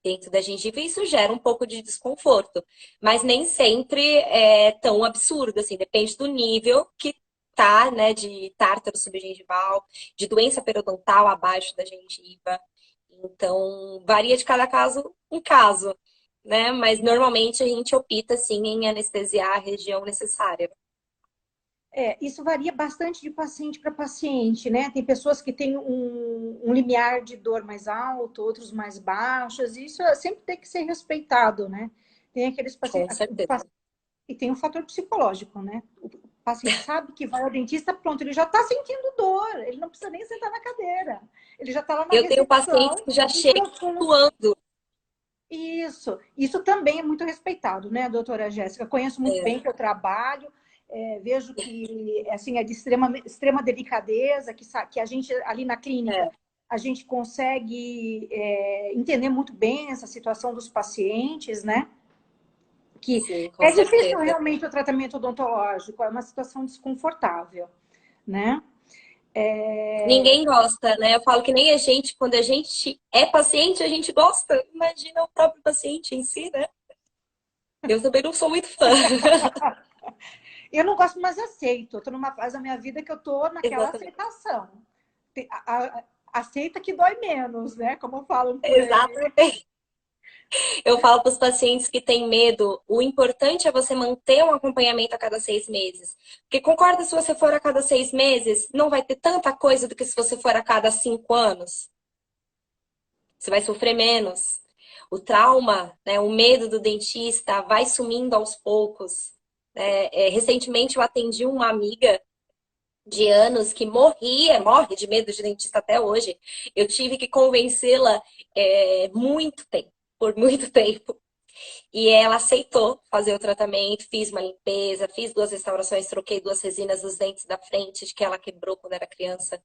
dentro da gengiva e isso gera um pouco de desconforto. Mas nem sempre é tão absurdo, assim. Depende do nível que tá, né, de tártaro subgengival, de doença periodontal abaixo da gengiva. Então, varia de cada caso um caso, né? Mas normalmente a gente opta, sim, em anestesiar a região necessária. Isso varia bastante de paciente para paciente, né? Tem pessoas que têm um limiar de dor mais alto, outros mais baixos, e isso sempre tem que ser respeitado, né? Tem aqueles Com pacientes. certeza. E tem um fator psicológico, né? O paciente sabe que vai ao dentista, pronto, ele já está sentindo dor, ele não precisa nem sentar na cadeira, ele já está lá na Eu tenho pacientes recepção, que já no chegam microfone. suando. Isso também é muito respeitado, né, doutora Jéssica? Conheço muito bem que eu trabalho, vejo que assim, é de extrema delicadeza, que a gente ali na clínica, É, a gente consegue entender muito bem essa situação dos pacientes, né? Que sim, com é difícil certeza. realmente o tratamento odontológico, é uma situação desconfortável, né? Ninguém gosta, né? Eu falo que nem a gente, quando a gente é paciente, a gente gosta. Imagina o próprio paciente em si, né? Eu também não sou muito fã. Eu não gosto, mas aceito. Eu tô numa fase da minha vida que eu tô naquela Exatamente. aceitação. Aceita que dói menos, né? Como falam por aí. Exatamente. Eu falo para os pacientes que têm medo, o importante é você manter um acompanhamento a cada 6 meses. Porque concorda, se você for a cada 6 meses, não vai ter tanta coisa do que se você for a cada 5 anos. Você vai sofrer menos. O trauma, né, o medo do dentista vai sumindo aos poucos. Recentemente eu atendi uma amiga de anos que morre de medo de dentista até hoje. Eu tive que convencê-la muito tempo, por muito tempo. E ela aceitou fazer o tratamento, fiz uma limpeza, fiz 2 restaurações, troquei 2 resinas dos dentes da frente, de que ela quebrou quando era criança.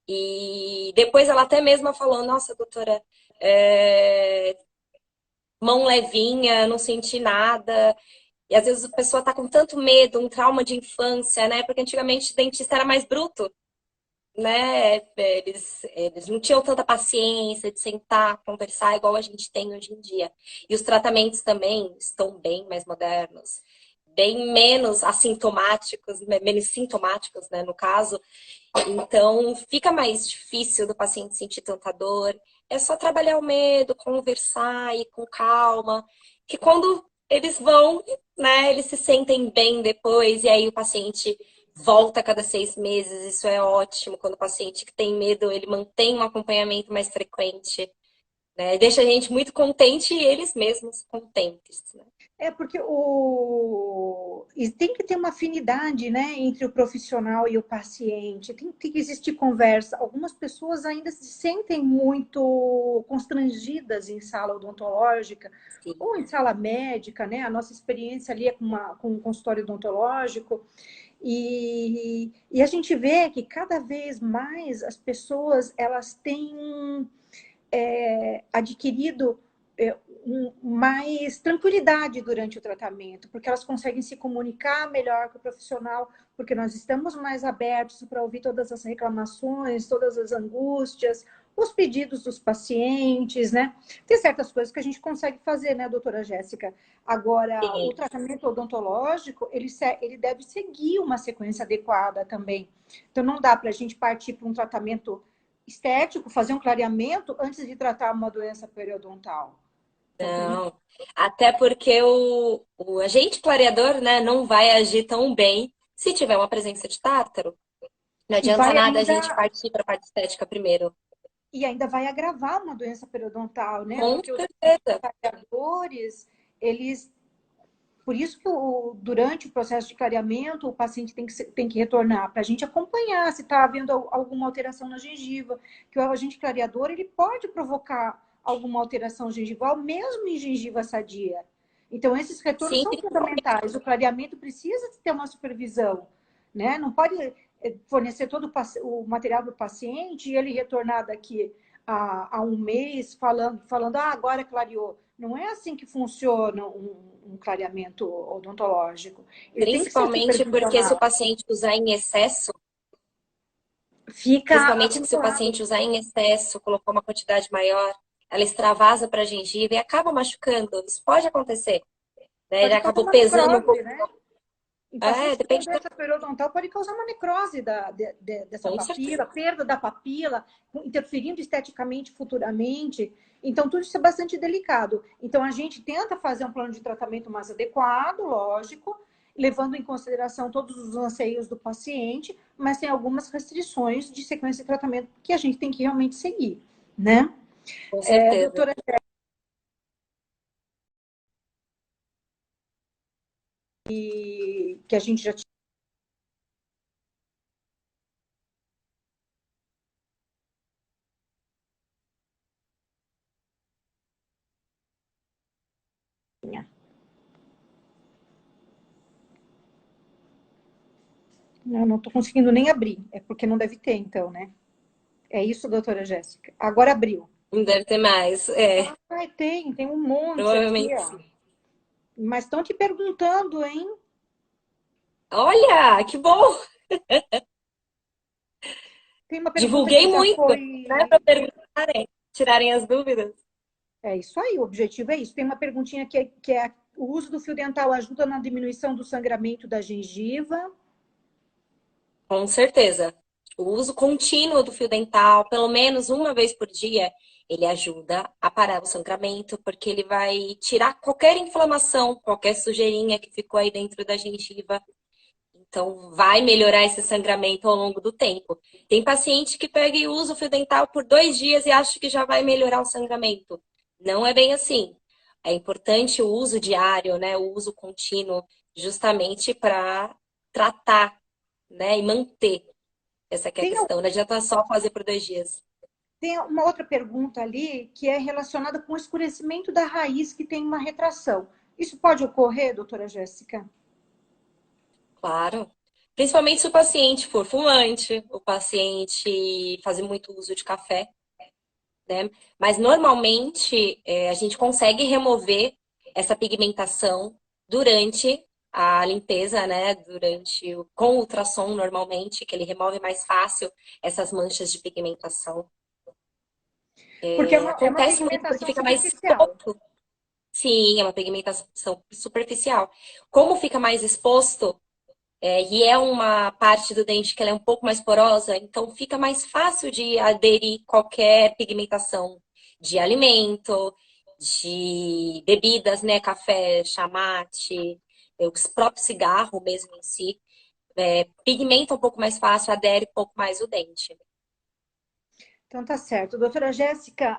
E depois ela até mesma falou, nossa, doutora, é, mão levinha, não senti nada. E às vezes a pessoa tá com tanto medo, um trauma de infância, né? Porque antigamente o dentista era mais bruto, né? Eles não tinham tanta paciência de sentar, conversar igual a gente tem hoje em dia. E os tratamentos também estão bem mais modernos, bem menos assintomáticos, menos sintomáticos, né, no caso. Então, fica mais difícil do paciente sentir tanta dor. É só trabalhar o medo, conversar e com calma, que quando eles vão, né, eles se sentem bem depois, e aí o paciente volta a cada 6 meses. Isso é ótimo. Quando o paciente que tem medo, ele mantém um acompanhamento mais frequente, né? Deixa a gente muito contente e eles mesmos contentes, né? É porque e tem que ter uma afinidade, né, entre o profissional e o paciente. Tem que existir conversa. Algumas pessoas ainda se sentem muito constrangidas em sala odontológica Sim. ou em sala médica, né? A nossa experiência ali é com um consultório odontológico. E a gente vê que cada vez mais as pessoas elas têm adquirido mais tranquilidade durante o tratamento, porque elas conseguem se comunicar melhor com o profissional, porque nós estamos mais abertos para ouvir todas as reclamações, todas as angústias, os pedidos dos pacientes, né? Tem certas coisas que a gente consegue fazer, né, doutora Jéssica? Agora, o Sim. tratamento odontológico, ele deve seguir uma sequência adequada também. Então, não dá para a gente partir para um tratamento estético, fazer um clareamento antes de tratar uma doença periodontal. Então, Não. Até porque o agente clareador, né, não vai agir tão bem se tiver uma presença de tártaro. Não e adianta vai nada a gente ainda partir para a parte estética primeiro. e ainda vai agravar uma doença periodontal, né? Com Porque os certeza. clareadores, eles por isso que durante o processo de clareamento, o paciente tem que retornar para a gente acompanhar se está havendo alguma alteração na gengiva, que o agente clareador ele pode provocar alguma alteração gengival, mesmo em gengiva sadia. Então, esses retornos Sim, são fundamentais. O clareamento precisa ter uma supervisão, né? Não pode fornecer todo o material para o paciente e ele retornar daqui a um mês falando agora clareou. Não é assim que funciona um clareamento odontológico. Ele tem que ser principalmente porque se o supervisionado. paciente usar em excesso, Fica principalmente que se o acumulado. paciente usar em excesso, colocar uma quantidade maior, ela extravasa para a gengiva e acaba machucando. Isso pode acontecer, né? Ele Pode causar acabou uma pesando um necrose, pouco. né? Em É, pacientes que têm depende da... doença periodontal, pode causar uma necrose dessa Com papila, certeza. perda da papila, interferindo esteticamente futuramente. Então, tudo isso é bastante delicado. Então, a gente tenta fazer um plano de tratamento mais adequado, lógico, levando em consideração todos os anseios do paciente, mas tem algumas restrições de sequência de tratamento que a gente tem que realmente seguir, né? Com certeza. Doutora, que a gente já tinha. Não estou conseguindo nem abrir. É porque não deve ter, então, né? É isso, doutora Jéssica. Agora abriu. Não deve ter mais. É, Ai, tem um monte aqui, provavelmente ó. sim. Mas estão te perguntando, hein? Olha, que bom! Tem uma pergunta Divulguei que já muito, né, foi. para perguntarem, tirarem as dúvidas. É isso aí, o objetivo é isso. Tem uma perguntinha que é o uso do fio dental ajuda na diminuição do sangramento da gengiva. Com certeza. O uso contínuo do fio dental, pelo menos uma vez por dia, ele ajuda a parar o sangramento, porque ele vai tirar qualquer inflamação, qualquer sujeirinha que ficou aí dentro da gengiva. Então, vai melhorar esse sangramento ao longo do tempo. Tem paciente que pega e usa o fio dental por 2 dias e acha que já vai melhorar o sangramento. Não é bem assim. É importante o uso diário, né? O uso contínuo, justamente para tratar, né? E manter. Essa que é a Tem, questão. Não adianta só fazer por 2 dias. tem uma outra pergunta ali que é relacionada com o escurecimento da raiz que tem uma retração. Isso pode ocorrer, doutora Jéssica? Claro. Principalmente se o paciente for fumante, o paciente fazer muito uso de café, né? Mas normalmente a gente consegue remover essa pigmentação durante a limpeza, né? Com ultrassom normalmente, que ele remove mais fácil essas manchas de pigmentação. Porque é uma Acontece muito porque pigmentação fica mais superficial. solto. Sim, é uma pigmentação superficial. Como fica mais exposto, e é uma parte do dente que ela é um pouco mais porosa, então fica mais fácil de aderir qualquer pigmentação de alimento, de bebidas, né? Café, chamate, o próprio cigarro mesmo em si. Pigmenta um pouco mais fácil, adere um pouco mais o dente. Então tá certo. Doutora Jéssica,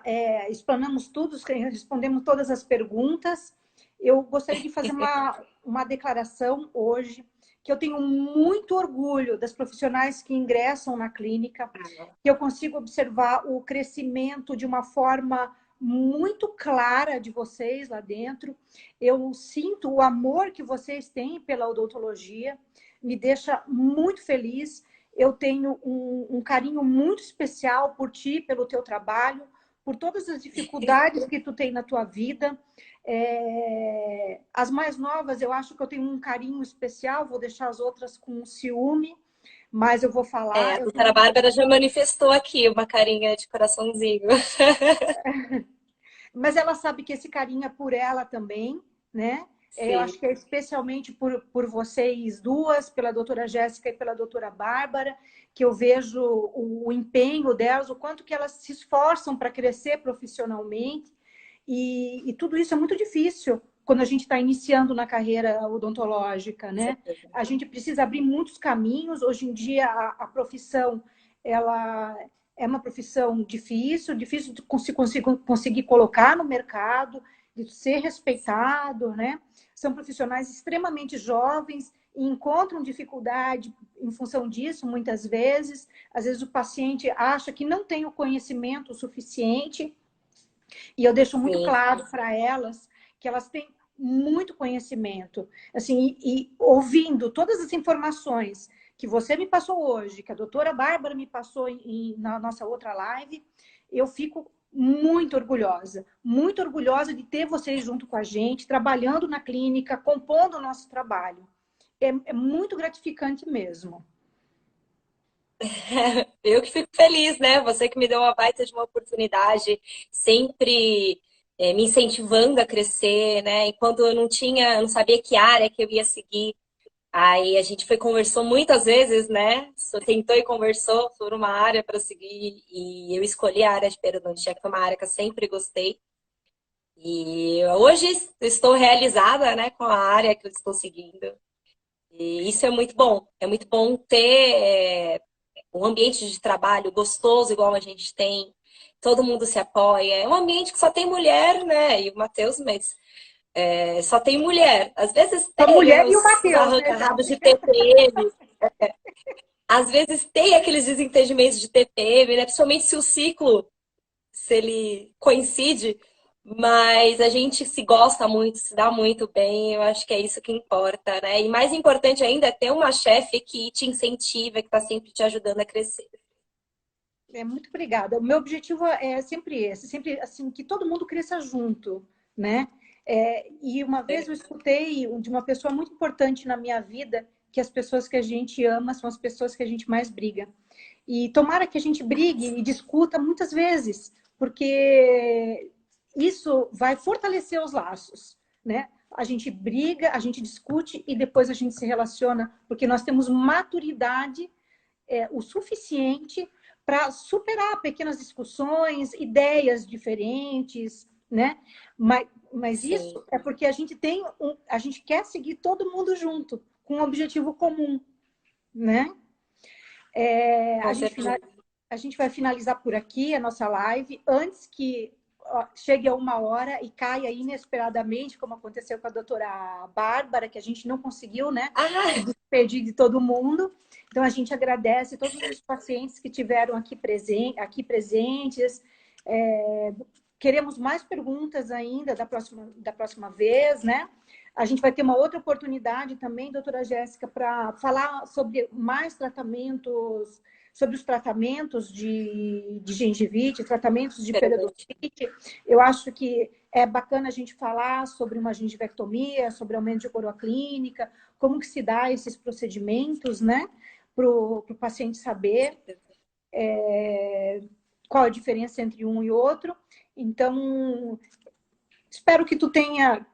explanamos tudo, respondemos todas as perguntas. Eu gostaria de fazer uma declaração hoje, que eu tenho muito orgulho das profissionais que ingressam na clínica, que eu consigo observar o crescimento de uma forma muito clara de vocês lá dentro. Eu sinto o amor que vocês têm pela odontologia, me deixa muito feliz. Eu tenho um carinho muito especial por ti, pelo teu trabalho, por todas as dificuldades que tu tem na tua vida. As mais novas, eu acho que eu tenho um carinho especial, vou deixar as outras com ciúme, mas eu vou falar. A doutora Bárbara já manifestou aqui uma carinha de coraçãozinho. Mas ela sabe que esse carinho é por ela também, né? Eu Sim. acho que é especialmente por vocês duas, pela doutora Jéssica e pela doutora Bárbara, que eu vejo o empenho delas, o quanto que elas se esforçam para crescer profissionalmente. E tudo isso é muito difícil quando a gente está iniciando na carreira odontológica, Com né? certeza. A gente precisa abrir muitos caminhos. Hoje em dia, a profissão, ela é uma profissão difícil, difícil de conseguir colocar no mercado, de ser respeitado, né? São profissionais extremamente jovens e encontram dificuldade em função disso, muitas vezes. Às vezes o paciente acha que não tem o conhecimento suficiente, e eu deixo muito Sim. claro para elas que elas têm muito conhecimento. Assim, e ouvindo todas as informações que você me passou hoje, que a doutora Bárbara me passou na nossa outra live, eu fico muito orgulhosa de ter vocês junto com a gente, trabalhando na clínica, compondo o nosso trabalho. É muito gratificante mesmo. Eu que fico feliz, né? Você que me deu uma baita de uma oportunidade, sempre me incentivando a crescer, né? E quando eu não sabia que área que eu ia seguir, aí a gente conversou muitas vezes, né? Só tentou e conversou sobre uma área para seguir e eu escolhi a área de periodontia, que foi uma área que eu sempre gostei. E hoje estou realizada, né, com a área que eu estou seguindo. E isso é muito bom. É muito bom ter um ambiente de trabalho gostoso, igual a gente tem. Todo mundo se apoia. É um ambiente que só tem mulher, né? E o Matheus, mas só tem mulher. Às vezes A tem mulher e o os Matheus, né, arranca-rabos de Jéssica? TPM. Às vezes tem aqueles desentendimentos de TPM, né? Principalmente se o ciclo, se ele coincide. Mas a gente se gosta muito, se dá muito bem, eu acho que é isso que importa, né? E mais importante ainda é ter uma chefe que te incentiva, que está sempre te ajudando a crescer. Muito obrigada. O meu objetivo é sempre esse, sempre assim que todo mundo cresça junto, né? E uma vez eu escutei de uma pessoa muito importante na minha vida que as pessoas que a gente ama são as pessoas que a gente mais briga. E tomara que a gente brigue e discuta muitas vezes, porque isso vai fortalecer os laços, né? A gente briga, a gente discute e depois a gente se relaciona, porque nós temos maturidade o suficiente para superar pequenas discussões, ideias diferentes, né? Mas Sim, isso é porque a gente a gente quer seguir todo mundo junto, com um objetivo comum, né? com certeza. A gente vai finalizar por aqui a nossa live, antes que chegue a uma hora e caia inesperadamente, como aconteceu com a doutora Bárbara, que a gente não conseguiu, né, se Ah, despedir de todo mundo. Então, a gente agradece todos os pacientes que tiveram aqui presentes. Queremos mais perguntas ainda da próxima vez, né? A gente vai ter uma outra oportunidade também, doutora Jéssica, para falar sobre mais tratamentos, sobre os tratamentos de gengivite, tratamentos de periodonte. periodontite. Eu acho que é bacana a gente falar sobre uma gengivectomia, sobre aumento de coroa clínica, como que se dá esses procedimentos, né? Para o paciente saber qual a diferença entre um e outro. Então, Espero que tu tenha,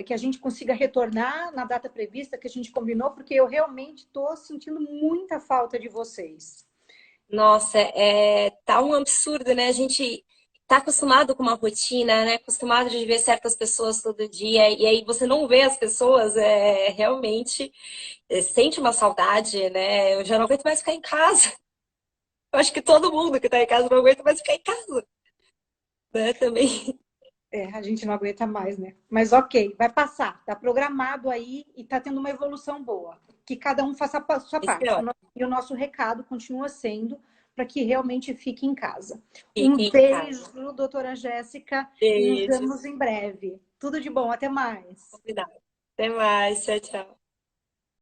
que a gente consiga retornar na data prevista que a gente combinou, porque eu realmente estou sentindo muita falta de vocês. Nossa, tá um absurdo, né? A gente tá acostumado com uma rotina, né? Acostumado de ver certas pessoas todo dia, e aí você não vê as pessoas, realmente sente uma saudade, né? Eu já não aguento mais ficar em casa. Eu acho que todo mundo que tá em casa não aguenta mais ficar em casa, né? Também. A gente não aguenta mais, né? Mas ok, vai passar. Tá programado aí e tá tendo uma evolução boa. Que cada um faça a sua parte. Espero. E o nosso recado continua sendo para que realmente fique em casa. Um Fique em casa. beijo, doutora Jéssica, e nos Beijo. vemos em breve. Tudo de bom, até mais. Combinado. Até mais. Tchau, tchau.